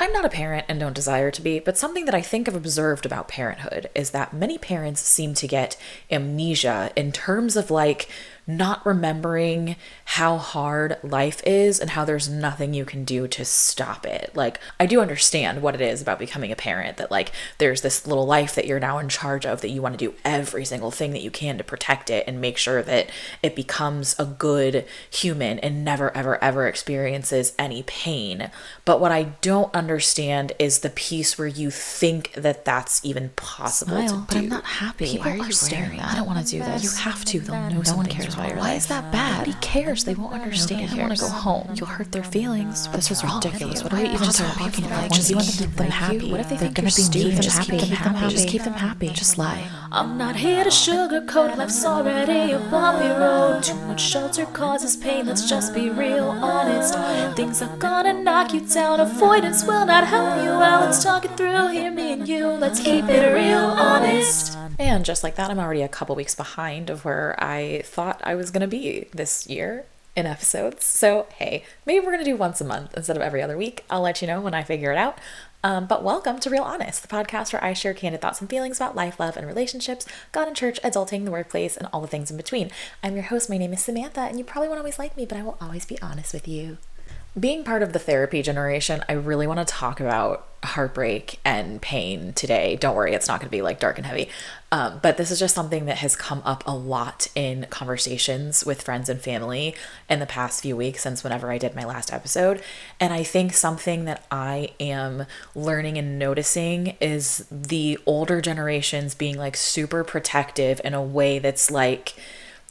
I'm not a parent and don't desire to be, but something that I think I've observed about parenthood is that many parents seem to get amnesia in terms of like not remembering how hard life is and how there's nothing you can do to stop it. Like, I do understand what it is about becoming a parent, that like there's this little life that you're now in charge of, that you want to do every single thing that you can to protect it and make sure that it becomes a good human and never, ever, ever experiences any pain. But what I don't understand is the piece where you think that that's even possible to do. But I'm not happy. People Why are you staring? I don't want to do this. You have to. They'll know No one something's cares about wrong. your Why life. is that bad? Nobody cares. They won't understand. Nobody You want to go cares. home. You'll hurt their feelings. This is ridiculous. What are we even talking about? Just you want to keep them happy. What if they They're think gonna you're be mean? stupid? Just keep them happy. Just keep them happy. Just lie. I'm not here to sugarcoat, life's already a bumpy road. Too much shelter causes pain, let's just be real honest. Things are gonna knock you down, avoidance will not help you out. Let's talk it through, here me and you, let's keep it real honest. And just like that, I'm already a couple weeks behind of where I thought I was going to be this year in episodes. So, hey, maybe we're going to do once a month instead of every other week. I'll let you know when I figure it out. But welcome to Real Honest, the podcast where I share candid thoughts and feelings about life, love, and relationships, God and church, adulting, the workplace, and all the things in between. I'm your host. My name is Samantha, and you probably won't always like me, but I will always be honest with you. Being part of the therapy generation, I really want to talk about heartbreak and pain today. Don't worry, it's not going to be like dark and heavy. But this is just something that has come up a lot in conversations with friends and family in the past few weeks since whenever I did my last episode. And I think something that I am learning and noticing is the older generations being like super protective in a way that's like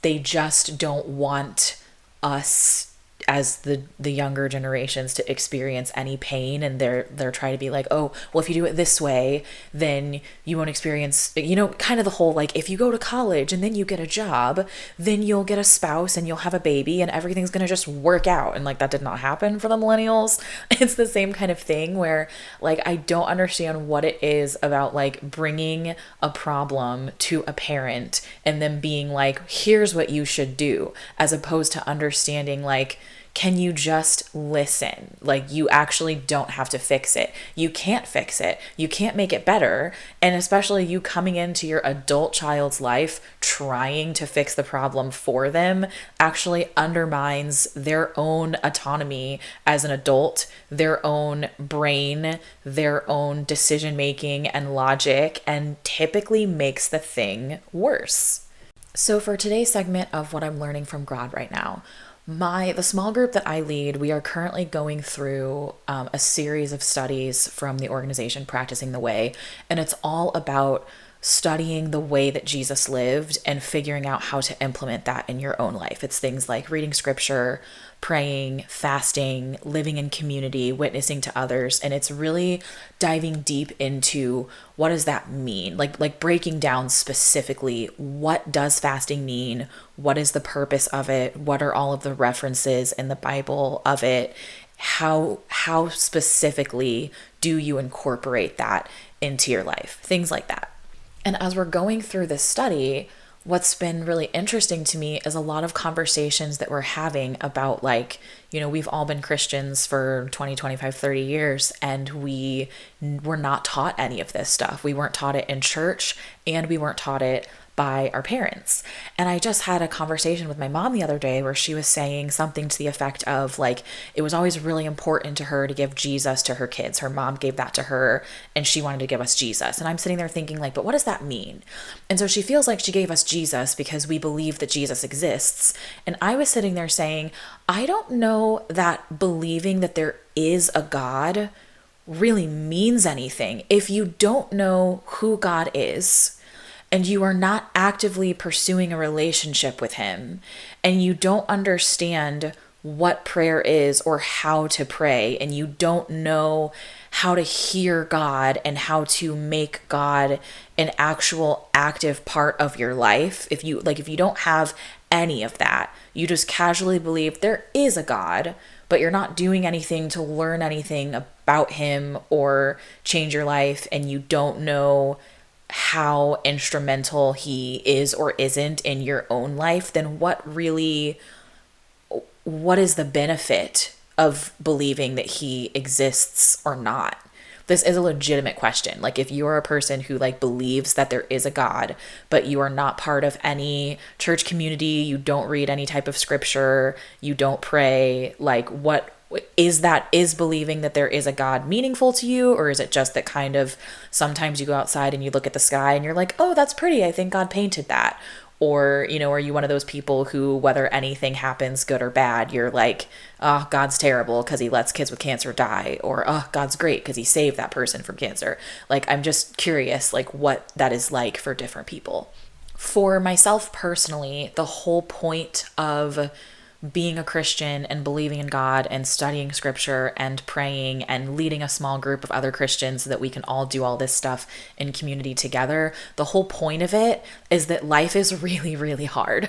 they just don't want us as the younger generations to experience any pain, and they're trying to be like, oh, well, if you do it this way, then you won't experience, kind of the whole like, if you go to college and then you get a job, then you'll get a spouse and you'll have a baby and everything's gonna just work out. And like, that did not happen for the millennials. It's the same kind of thing where like I don't understand what it is about like bringing a problem to a parent and them being like, here's what you should do, as opposed to understanding like, can you just listen? Like, you actually don't have to fix it. You can't fix it. You can't make it better. And especially you coming into your adult child's life trying to fix the problem for them actually undermines their own autonomy as an adult, their own brain, their own decision making and logic, and typically makes the thing worse. So for today's segment of what I'm learning from God right now, the small group that I lead, we are currently going through a series of studies from the organization Practicing the Way, and it's all about studying the way that Jesus lived and figuring out how to implement that in your own life. It's things like reading scripture, praying, fasting, living in community, witnessing to others, and it's really diving deep into what does that mean? Like breaking down specifically, what does fasting mean? What is the purpose of it? What are all of the references in the Bible of it? How specifically do you incorporate that into your life? Things like that. And as we're going through this study, what's been really interesting to me is a lot of conversations that we're having about like, we've all been Christians for 20, 25, 30 years, and we were not taught any of this stuff. We weren't taught it in church, and we weren't taught it by our parents. And I just had a conversation with my mom the other day where she was saying something to the effect of like, it was always really important to her to give Jesus to her kids. Her mom gave that to her and she wanted to give us Jesus. And I'm sitting there thinking like, but what does that mean? And so she feels like she gave us Jesus because we believe that Jesus exists. And I was sitting there saying, I don't know that believing that there is a God really means anything if you don't know who God is, and you are not actively pursuing a relationship with him, and you don't understand what prayer is or how to pray, and you don't know how to hear God and how to make God an actual active part of your life. If you don't have any of that, you just casually believe there is a God, but you're not doing anything to learn anything about him or change your life, and you don't know how instrumental he is or isn't in your own life, then what is the benefit of believing that he exists or not. This is a legitimate question. Like, if you are a person who like believes that there is a God, but you are not part of any church community, you don't read any type of scripture, you don't pray, like, what is believing that there is a God meaningful to you? Or is it just that kind of sometimes you go outside and you look at the sky and you're like, oh, that's pretty, I think God painted that? Or, you know, are you one of those people who, whether anything happens, good or bad, you're like, oh, God's terrible because he lets kids with cancer die, or oh, God's great because he saved that person from cancer? Like, I'm just curious, like, what that is like for different people. For myself personally, the whole point of being a Christian and believing in God and studying scripture and praying and leading a small group of other Christians so that we can all do all this stuff in community together, the whole point of it is that life is really, really hard.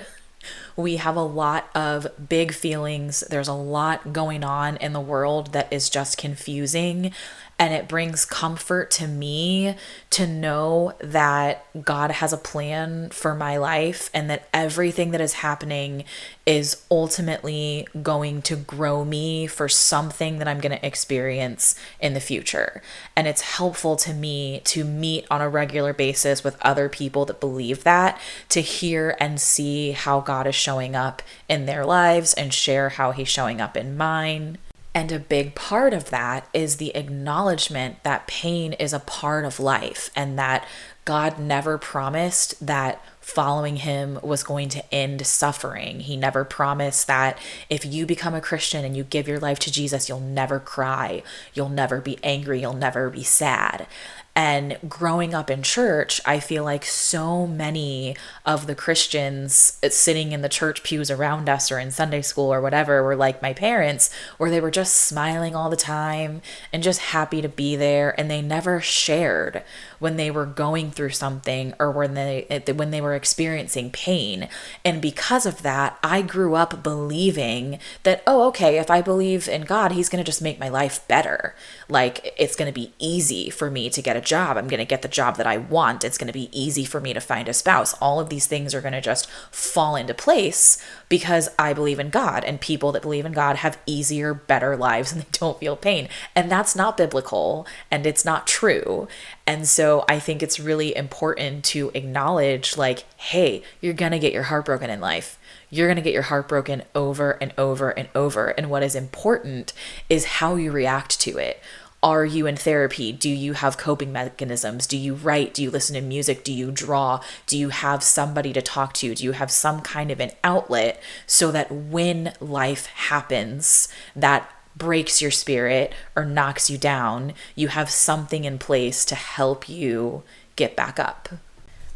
We have a lot of big feelings. There's a lot going on in the world that is just confusing. And it brings comfort to me to know that God has a plan for my life and that everything that is happening is ultimately going to grow me for something that I'm going to experience in the future. And it's helpful to me to meet on a regular basis with other people that believe that, to hear and see how God is showing up in their lives and share how he's showing up in mine. And a big part of that is the acknowledgement that pain is a part of life and that God never promised that following him was going to end suffering. He never promised that if you become a Christian and you give your life to Jesus, you'll never cry, you'll never be angry, you'll never be sad. And growing up in church, I feel like so many of the Christians sitting in the church pews around us or in Sunday school or whatever were like my parents, where they were just smiling all the time and just happy to be there. And they never shared when they were going through something or when they were experiencing pain. And because of that, I grew up believing that, oh, okay, if I believe in God, he's going to just make my life better. Like, it's going to be easy for me to get a job. I'm going to get the job that I want. It's going to be easy for me to find a spouse. All of these things are going to just fall into place because I believe in God, and people that believe in God have easier, better lives and they don't feel pain. And that's not biblical and it's not true. And so I think it's really important to acknowledge, like, hey, you're going to get your heart broken in life. You're going to get your heart broken over and over and over. And what is important is how you react to it. Are you in therapy? Do you have coping mechanisms? Do you write? Do you listen to music? Do you draw? Do you have somebody to talk to? Do you have some kind of an outlet so that when life happens that breaks your spirit or knocks you down, you have something in place to help you get back up?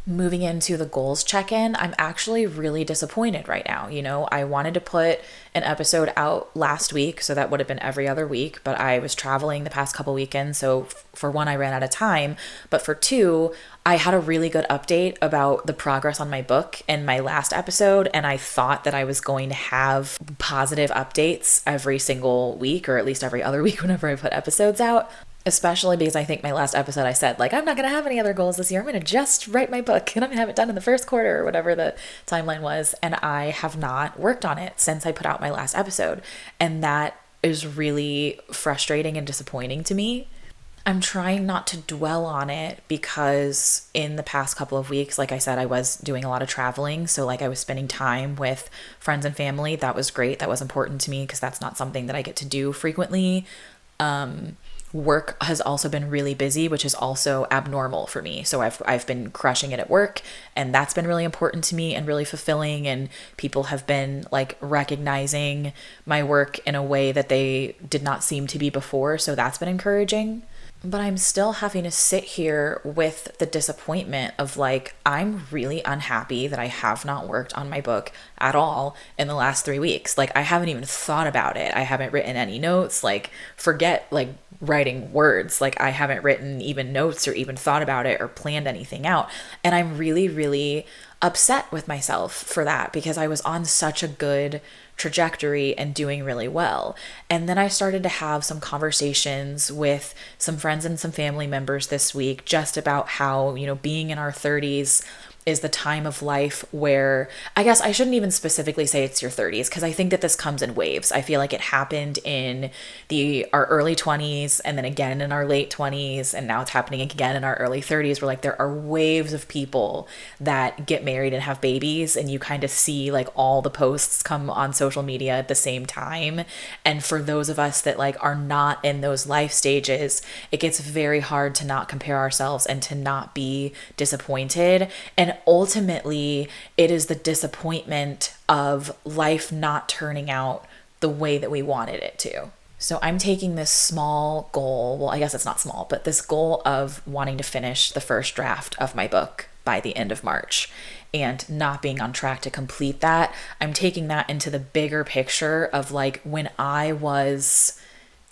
Moving into the goals check-in, I'm actually really disappointed right now. You know, I wanted to put an episode out last week, so that would have been every other week, but I was traveling the past couple weekends, so for one, I ran out of time, but for two, I had a really good update about the progress on my book in my last episode, and I thought that I was going to have positive updates every single week, or at least every other week whenever I put episodes out. Especially because I think my last episode I said, like, I'm not going to have any other goals this year. I'm going to just write my book and I'm going to have it done in the first quarter or whatever the timeline was. And I have not worked on it since I put out my last episode. And that is really frustrating and disappointing to me. I'm trying not to dwell on it because in the past couple of weeks, like I said, I was doing a lot of traveling. So like I was spending time with friends and family. That was great. That was important to me because that's not something that I get to do frequently. Work has also been really busy, which is also abnormal for me. So I've been crushing it at work, and that's been really important to me and really fulfilling. And people have been like recognizing my work in a way that they did not seem to be before. So that's been encouraging. But I'm still having to sit here with the disappointment of like, I'm really unhappy that I have not worked on my book at all in the last 3 weeks. Like, I haven't even thought about it. I haven't written any notes. Like, forget like writing words. Like, I haven't written even notes or even thought about it or planned anything out. And I'm really, really upset with myself for that because I was on such a good trajectory and doing really well. And then I started to have some conversations with some friends and some family members this week just about how, you know, being in our 30s is the time of life where, I guess I shouldn't even specifically say it's your 30s, because I think that this comes in waves. I feel like it happened in our early 20s, and then again in our late 20s, and now it's happening again in our early 30s, where like there are waves of people that get married and have babies, and you kind of see like all the posts come on social media at the same time. And for those of us that like are not in those life stages, it gets very hard to not compare ourselves and to not be disappointed. And ultimately, it is the disappointment of life not turning out the way that we wanted it to. So I'm taking this small goal, well, I guess it's not small, but this goal of wanting to finish the first draft of my book by the end of March and not being on track to complete that. I'm taking that into the bigger picture of like when I was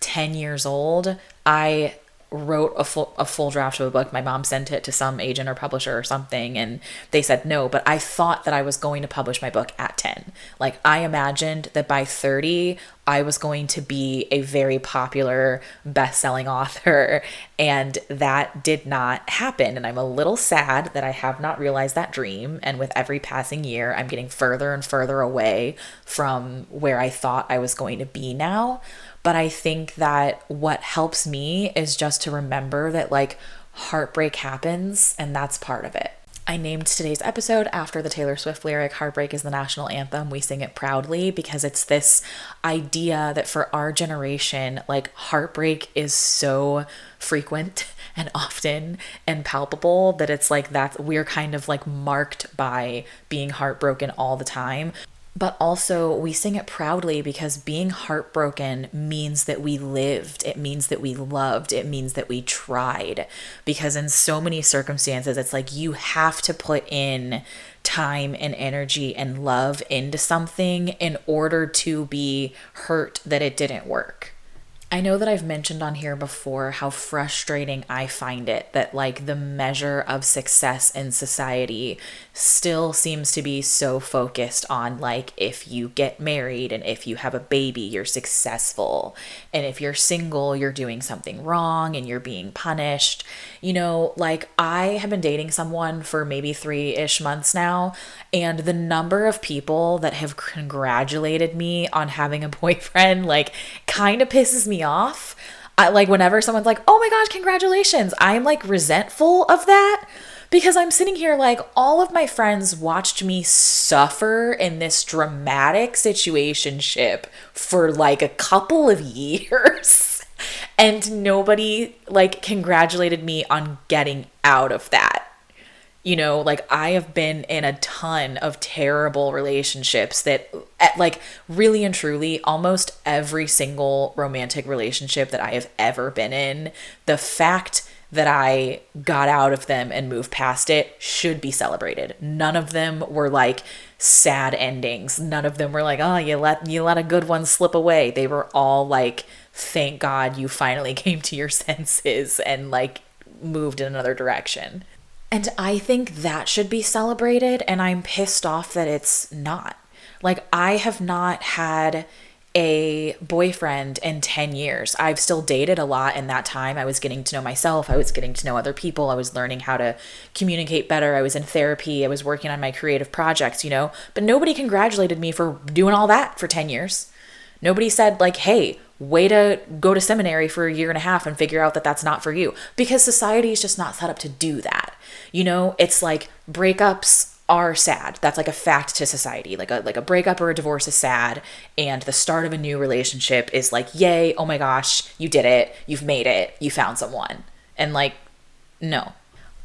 10 years old, I wrote a full draft of a book. My mom sent it to some agent or publisher or something, and they said no, but I thought that I was going to publish my book at 10. Like I imagined that by 30, I was going to be a very popular best-selling author, and that did not happen. And I'm a little sad that I have not realized that dream. And with every passing year, I'm getting further and further away from where I thought I was going to be now. But I think that what helps me is just to remember that like heartbreak happens, and that's part of it. I named today's episode after the Taylor Swift lyric, "Heartbreak is the national anthem. We sing it proudly," because it's this idea that for our generation, like heartbreak is so frequent and often and palpable that it's like that we're kind of like marked by being heartbroken all the time. But also we sing it proudly because being heartbroken means that we lived. It means that we loved. It means that we tried. Because in so many circumstances, it's like you have to put in time and energy and love into something in order to be hurt that it didn't work. I know that I've mentioned on here before how frustrating I find it that like the measure of success in society still seems to be so focused on like if you get married and if you have a baby, you're successful. And if you're single, you're doing something wrong and you're being punished. You know, like I have been dating someone for maybe 3-ish months now, and the number of people that have congratulated me on having a boyfriend like kind of pisses me off. I like whenever someone's like, "Oh my gosh, congratulations," I'm like resentful of that, because I'm sitting here like all of my friends watched me suffer in this dramatic situationship for like a couple of years and nobody like congratulated me on getting out of that. You know, like I have been in a ton of terrible relationships that like really and truly almost every single romantic relationship that I have ever been in, the fact that I got out of them and moved past it should be celebrated. None of them were like sad endings. None of them were like, "Oh, you let a good one slip away." They were all like, "Thank God you finally came to your senses and like moved in another direction." And I think that should be celebrated, and I'm pissed off that it's not. Like, I have not had a boyfriend in 10 years. I've still dated a lot in that time. I was getting to know myself. I was getting to know other people. I was learning how to communicate better. I was in therapy. I was working on my creative projects, you know? But nobody congratulated me for doing all that for 10 years. Nobody said, like, "Hey, way to go to seminary for a year and a half and figure out that that's not for you," because society is just not set up to do that. You know, it's like breakups are sad. That's like a fact to society. Like a breakup or a divorce is sad, and the start of a new relationship is like, "Yay, oh my gosh, you did it. You've made it. You found someone." And like, no.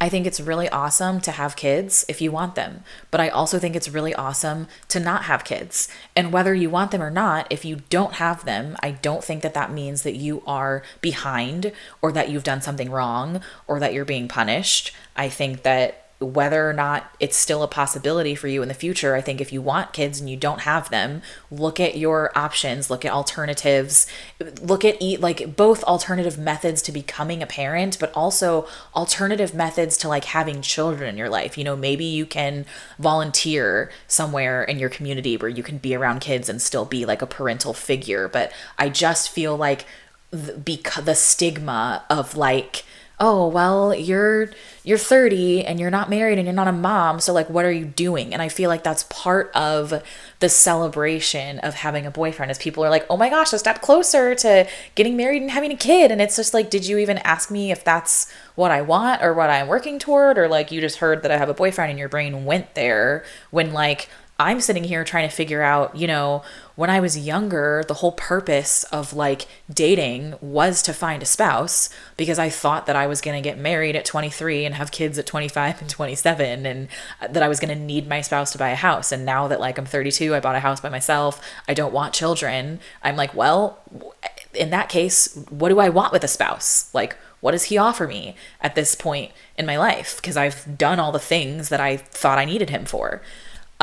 I think it's really awesome to have kids if you want them, but I also think it's really awesome to not have kids. And whether you want them or not, if you don't have them, I don't think that that means that you are behind or that you've done something wrong or that you're being punished. I think that whether or not it's still a possibility for you in the future, I think if you want kids and you don't have them, look at your options, look at alternatives, look at like both alternative methods to becoming a parent, but also alternative methods to like having children in your life. You know, maybe you can volunteer somewhere in your community where you can be around kids and still be like a parental figure. But I just feel like because the stigma of like oh, well, you're 30 and you're not married and you're not a mom, so like what are you doing? And I feel like that's part of the celebration of having a boyfriend is people are like, "Oh my gosh, a step closer to getting married and having a kid." And it's just like, did you even ask me if that's what I want or what I'm working toward, or like you just heard that I have a boyfriend and your brain went there when like I'm sitting here trying to figure out, when I was younger, the whole purpose of like dating was to find a spouse because I thought that I was going to get married at 23 and have kids at 25 and 27 and that I was going to need my spouse to buy a house. And now that like I'm 32, I bought a house by myself. I don't want children. I'm like, well, in that case, what do I want with a spouse? Like, what does he offer me at this point in my life? Because I've done all the things that I thought I needed him for.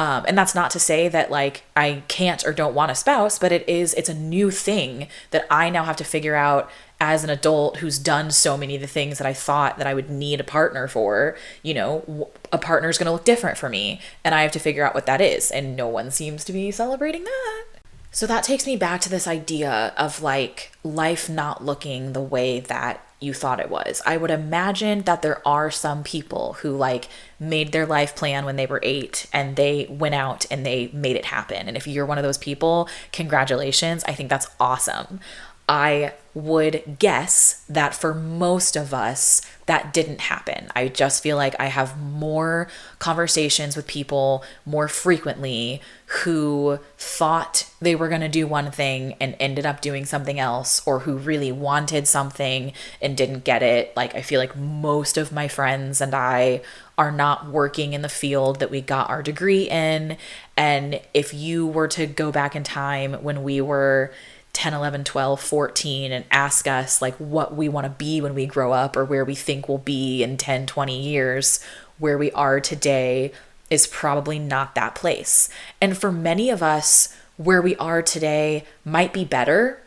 And that's not to say that like I can't or don't want a spouse, but it's a new thing that I now have to figure out as an adult who's done so many of the things that I thought that I would need a partner for. A partner is going to look different for me and I have to figure out what that is. And no one seems to be celebrating that. So that takes me back to this idea of like life not looking the way that you thought it was. I would imagine that there are some people who like made their life plan when they were 8 and they went out and they made it happen. And if you're one of those people, congratulations. I think that's awesome. I would guess that for most of us, that didn't happen. I just feel like I have more conversations with people more frequently who thought they were going to do one thing and ended up doing something else, or who really wanted something and didn't get it. Like, I feel like most of my friends and I are not working in the field that we got our degree in. And if you were to go back in time when we were 10, 11, 12, 14 and ask us like what we want to be when we grow up or where we think we'll be in 10, 20 years, where we are today is probably not that place. And for many of us, where we are today might be better.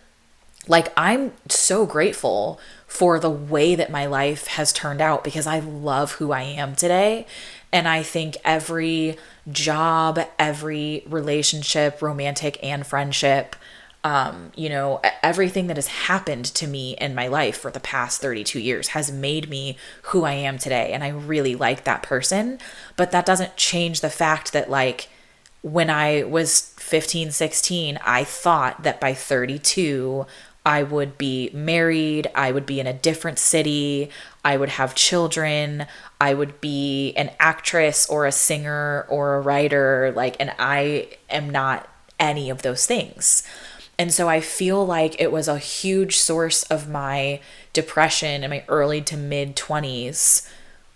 Like, I'm so grateful for the way that my life has turned out because I love who I am today. And I think every job, every relationship, romantic and friendship, everything that has happened to me in my life for the past 32 years has made me who I am today. And I really like that person. But that doesn't change the fact that like when I was 15, 16, I thought that by 32, I would be married, I would be in a different city, I would have children, I would be an actress or a singer or a writer, and I am not any of those things. And so I feel like it was a huge source of my depression in my early to mid 20s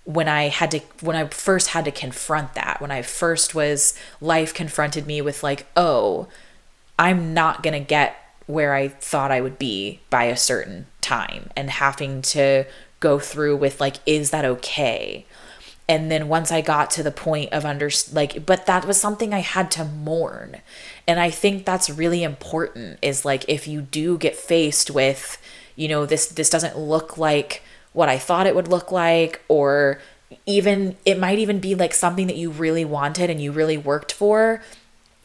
when I first had to confront that, when I first life confronted me with like, oh, I'm not going to get where I thought I would be by a certain time, and having to go through with like, is that okay? And then once I got to the point of but that was something I had to mourn. And I think that's really important, is like, if you do get faced with, this doesn't look like what I thought it would look like, or even, it might even be like something that you really wanted and you really worked for,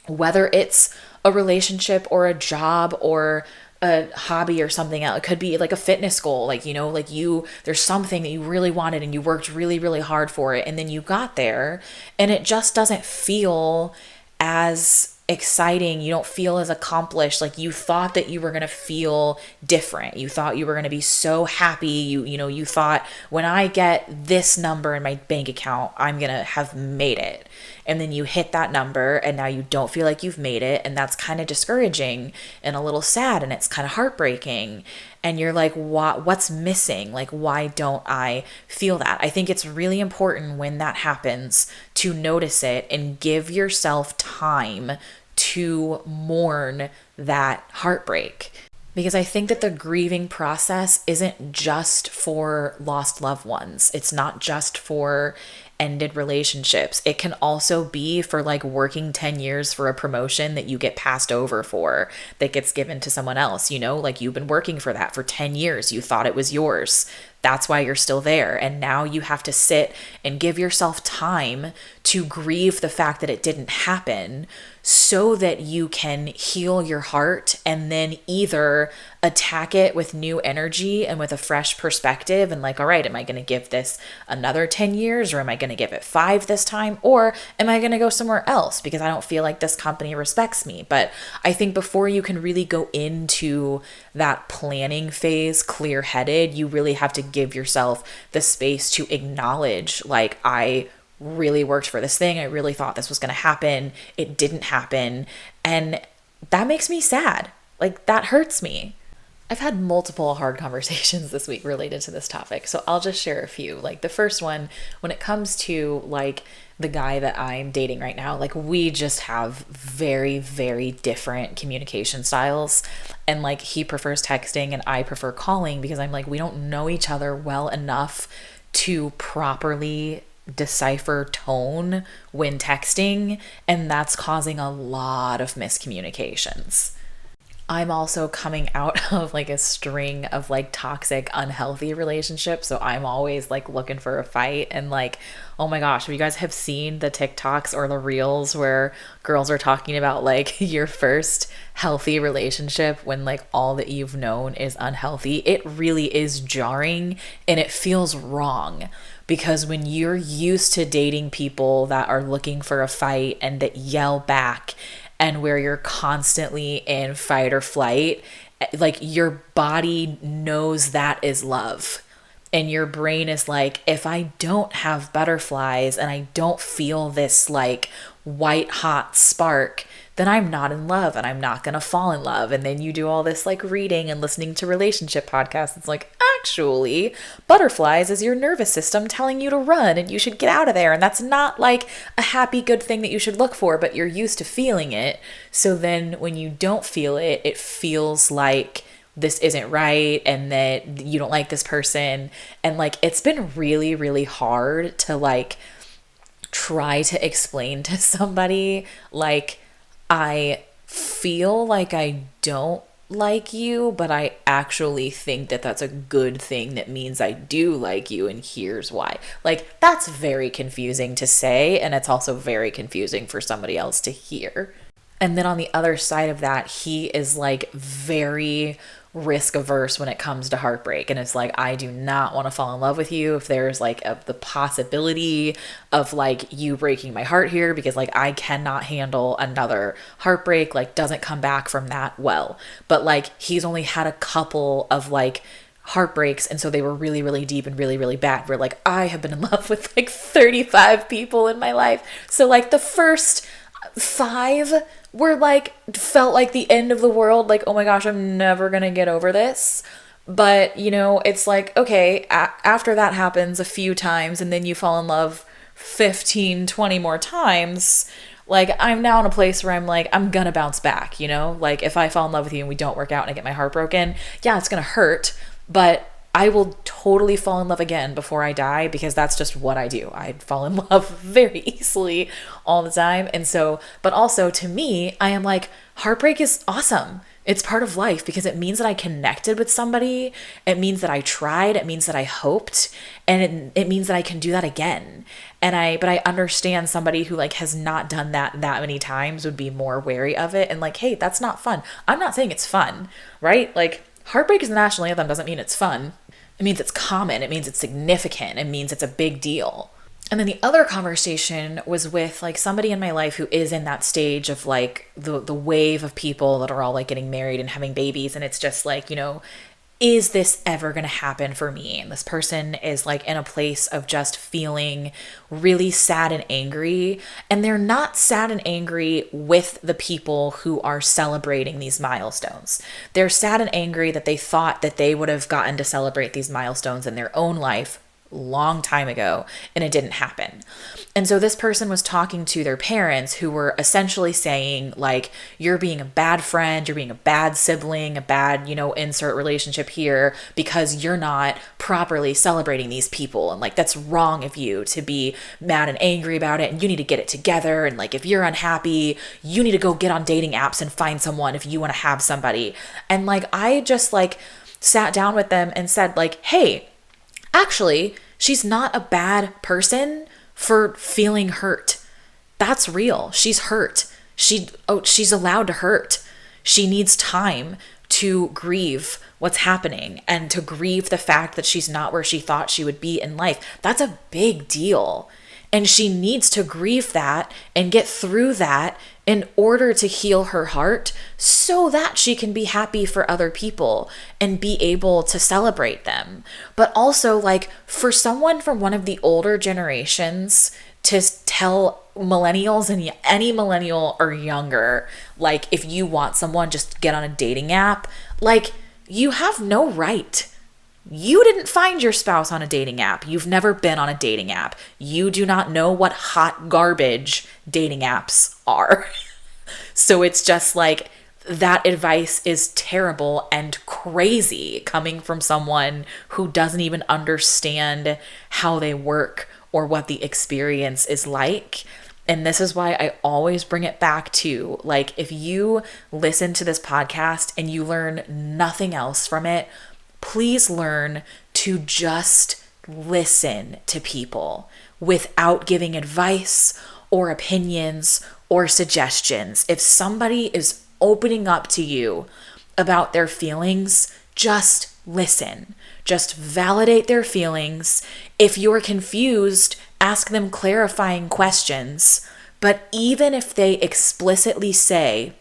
whether it's a relationship or a job or a hobby or something else. It could be like a fitness goal, there's something that you really wanted and you worked really, really hard for it. And then you got there and it just doesn't feel as exciting. You don't feel as accomplished. Like, you thought that you were going to feel different. You thought you were going to be so happy. You thought, when I get this number in my bank account, I'm going to have made it. And then you hit that number and now you don't feel like you've made it. And that's kind of discouraging and a little sad, and it's kind of heartbreaking. And you're like, what's missing? Like, why don't I feel that? I think it's really important when that happens to notice it and give yourself time to mourn that heartbreak. Because I think that the grieving process isn't just for lost loved ones. It's not just for ended relationships. It can also be for like working 10 years for a promotion that you get passed over for, that gets given to someone else. Like, you've been working for that for 10 years. You thought it was yours. That's why you're still there. And now you have to sit and give yourself time to grieve the fact that it didn't happen, so that you can heal your heart and then either attack it with new energy and with a fresh perspective and like, all right, am I going to give this another 10 years or am I going to give it 5 this time? Or am I going to go somewhere else because I don't feel like this company respects me? But I think before you can really go into that planning phase clear-headed, you really have to give yourself the space to acknowledge, like, I really worked for this thing. I really thought this was going to happen. It didn't happen. And that makes me sad. Like, that hurts me. I've had multiple hard conversations this week related to this topic. So I'll just share a few. Like the first one, when it comes to like the guy that I'm dating right now, like we just have very, very different communication styles. And like he prefers texting and I prefer calling because I'm like, we don't know each other well enough to properly decipher tone when texting, and that's causing a lot of miscommunications. I'm also coming out of like a string of like toxic, unhealthy relationships. So I'm always like looking for a fight. And like, oh my gosh, if you guys have seen the TikToks or the reels where girls are talking about like your first healthy relationship when like all that you've known is unhealthy, it really is jarring and it feels wrong. Because when you're used to dating people that are looking for a fight and that yell back and where you're constantly in fight or flight, like your body knows that is love. And your brain is like, if I don't have butterflies and I don't feel this like white hot spark, then I'm not in love and I'm not going to fall in love. And then you do all this like reading and listening to relationship podcasts. It's like, actually, butterflies is your nervous system telling you to run and you should get out of there. And that's not like a happy, good thing that you should look for, but you're used to feeling it. So then when you don't feel it, it feels like this isn't right and that you don't like this person. And like, it's been really, really hard to like try to explain to somebody, like, I feel like I don't like you, but I actually think that that's a good thing that means I do like you, and here's why. Like, that's very confusing to say, and it's also very confusing for somebody else to hear. And then on the other side of that, he is like very risk averse when it comes to heartbreak. And it's like, I do not want to fall in love with you if there's like the possibility of like you breaking my heart here, because like I cannot handle another heartbreak, like doesn't come back from that well. But like he's only had a couple of like heartbreaks, and so they were really, really deep and really, really bad. Where like I have been in love with like 35 people in my life. So like the first 5 were like, felt like the end of the world. Like, oh my gosh, I'm never gonna get over this. But, you know, it's like, okay, after that happens a few times and then you fall in love 15, 20 more times, like I'm now in a place where I'm like, I'm gonna bounce back, you know? Like if I fall in love with you and we don't work out and I get my heart broken, yeah, it's gonna hurt, but I will totally fall in love again before I die, because that's just what I do. I fall in love very easily all the time. And so, but also to me, I am like, heartbreak is awesome. It's part of life because it means that I connected with somebody. It means that I tried. It means that I hoped. And it means that I can do that again. But I understand somebody who like has not done that many times would be more wary of it. And like, hey, that's not fun. I'm not saying it's fun, right? Like, heartbreak is the national anthem doesn't mean it's fun. It means it's common. It means it's significant. It means it's a big deal. And then the other conversation was with like somebody in my life who is in that stage of like the wave of people that are all like getting married and having babies. And it's just like, you know, is this ever going to happen for me? And this person is like in a place of just feeling really sad and angry. And they're not sad and angry with the people who are celebrating these milestones. They're sad and angry that they thought that they would have gotten to celebrate these milestones in their own life long time ago, and it didn't happen. And so this person was talking to their parents, who were essentially saying like, you're being a bad friend, you're being a bad sibling, a bad, you know, insert relationship here, because you're not properly celebrating these people. And like, that's wrong of you to be mad and angry about it. And you need to get it together. And like, if you're unhappy, you need to go get on dating apps and find someone if you want to have somebody. And like, I just like sat down with them and said like, hey, actually, she's not a bad person for feeling hurt. That's real. She's hurt. She's allowed to hurt. She needs time to grieve what's happening and to grieve the fact that she's not where she thought she would be in life. That's a big deal. And she needs to grieve that and get through that in order to heal her heart so that she can be happy for other people and be able to celebrate them. But also, like, for someone from one of the older generations to tell millennials and any millennial or younger, like, if you want someone, just get on a dating app, like, you have no right. You didn't find your spouse on a dating app. You've never been on a dating app. You do not know what hot garbage dating apps are. So it's just like, that advice is terrible and crazy coming from someone who doesn't even understand how they work or what the experience is like. And this is why I always bring it back to, like, if you listen to this podcast and you learn nothing else from it, please learn to just listen to people without giving advice or opinions or suggestions. If somebody is opening up to you about their feelings, just listen. Just validate their feelings. If you're confused, ask them clarifying questions. But even if they explicitly say,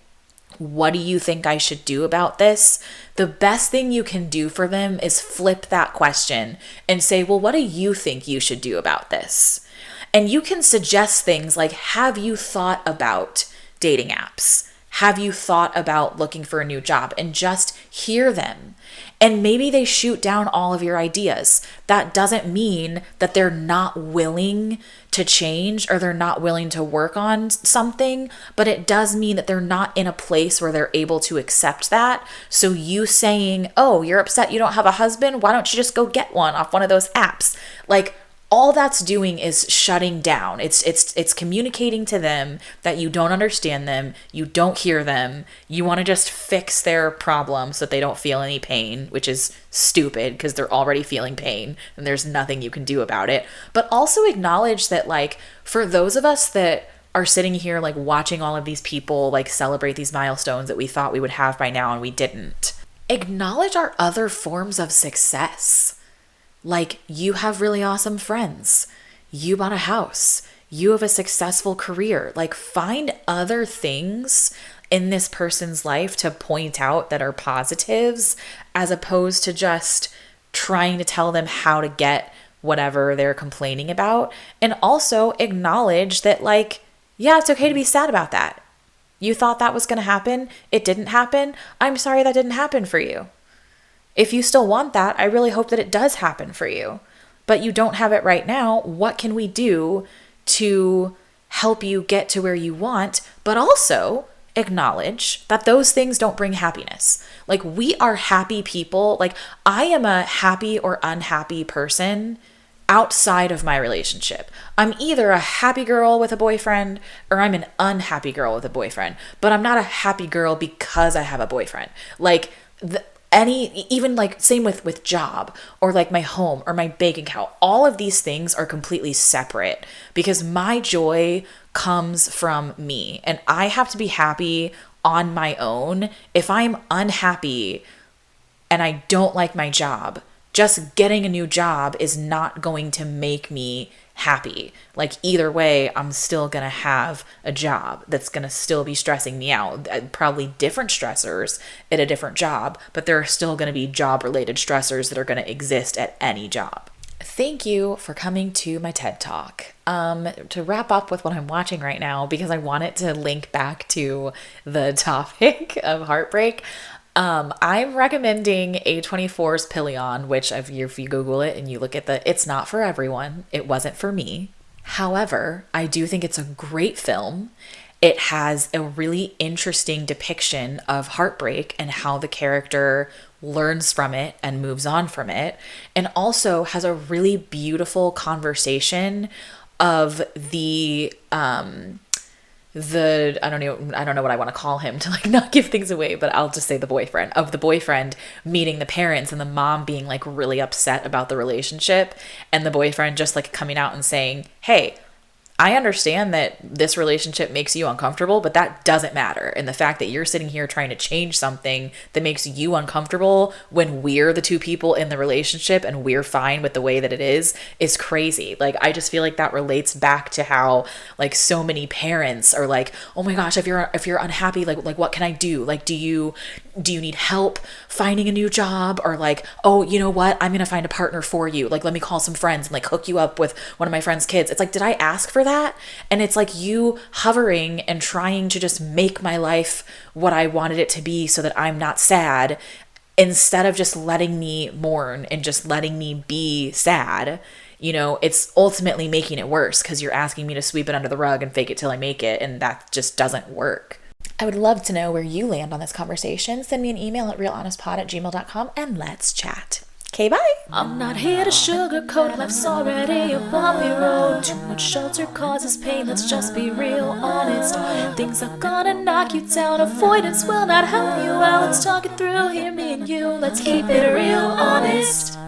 "What do you think I should do about this?" the best thing you can do for them is flip that question and say, "Well, what do you think you should do about this?" And you can suggest things like, have you thought about dating apps? Have you thought about looking for a new job? And just hear them. And maybe they shoot down all of your ideas. That doesn't mean that they're not willing to change or they're not willing to work on something, but it does mean that they're not in a place where they're able to accept that. So you saying, "Oh, you're upset you don't have a husband? Why don't you just go get one off one of those apps?" Like, all that's doing is shutting down. It's communicating to them that you don't understand them, you don't hear them, you want to just fix their problem so that they don't feel any pain, which is stupid because they're already feeling pain and there's nothing you can do about it. But also acknowledge that, like, for those of us that are sitting here, like, watching all of these people, like, celebrate these milestones that we thought we would have by now and we didn't, acknowledge our other forms of success. Like, you have really awesome friends. You bought a house. You have a successful career. Like, find other things in this person's life to point out that are positives, as opposed to just trying to tell them how to get whatever they're complaining about. And also acknowledge that, like, yeah, it's okay to be sad about that. You thought that was going to happen. It didn't happen. I'm sorry that didn't happen for you. If you still want that, I really hope that it does happen for you. But you don't have it right now. What can we do to help you get to where you want? But also acknowledge that those things don't bring happiness. Like, we are happy people. Like, I am a happy or unhappy person outside of my relationship. I'm either a happy girl with a boyfriend or I'm an unhappy girl with a boyfriend. But I'm not a happy girl because I have a boyfriend. Like, even like same with job or like my home or my bank account, all of these things are completely separate because my joy comes from me and I have to be happy on my own. If I'm unhappy and I don't like my job, just getting a new job is not going to make me happy. Like, either way, I'm still going to have a job that's going to still be stressing me out. Probably different stressors at a different job, but there are still going to be job-related stressors that are going to exist at any job. Thank you for coming to my TED Talk. To wrap up with what I'm watching right now, because I want it to link back to the topic of Heartbreak, I'm recommending A24's Pilion, which if you Google it and you look at it's not for everyone. It wasn't for me. However, I do think it's a great film. It has a really interesting depiction of heartbreak and how the character learns from it and moves on from it, and also has a really beautiful conversation of the I don't know what I want to call him to like not give things away, but I'll just say the boyfriend meeting the parents and the mom being like really upset about the relationship and the boyfriend just like coming out and saying, "Hey, I understand that this relationship makes you uncomfortable, but that doesn't matter. And the fact that you're sitting here trying to change something that makes you uncomfortable when we're the two people in the relationship and we're fine with the way that it is crazy. Like, I just feel like that relates back to how like so many parents are like, oh my gosh, if you're unhappy, like what can I do? Like, do you need help finding a new job? Or like, oh, you know what? I'm going to find a partner for you. Like, let me call some friends and like hook you up with one of my friend's kids. It's like, did I ask for that? And it's like you hovering and trying to just make my life what I wanted it to be so that I'm not sad, instead of just letting me mourn and just letting me be sad. You know, it's ultimately making it worse because you're asking me to sweep it under the rug and fake it till I make it. And that just doesn't work. I would love to know where you land on this conversation. Send me an email at realhonestpod@gmail.com and let's chat. Okay, bye. I'm not here to sugarcoat, life's already a bumpy road. Too much shelter causes pain, let's just be real honest. Things are gonna knock you down, avoidance will not help you out. Let's talk it through, hear me and you, let's keep it real honest.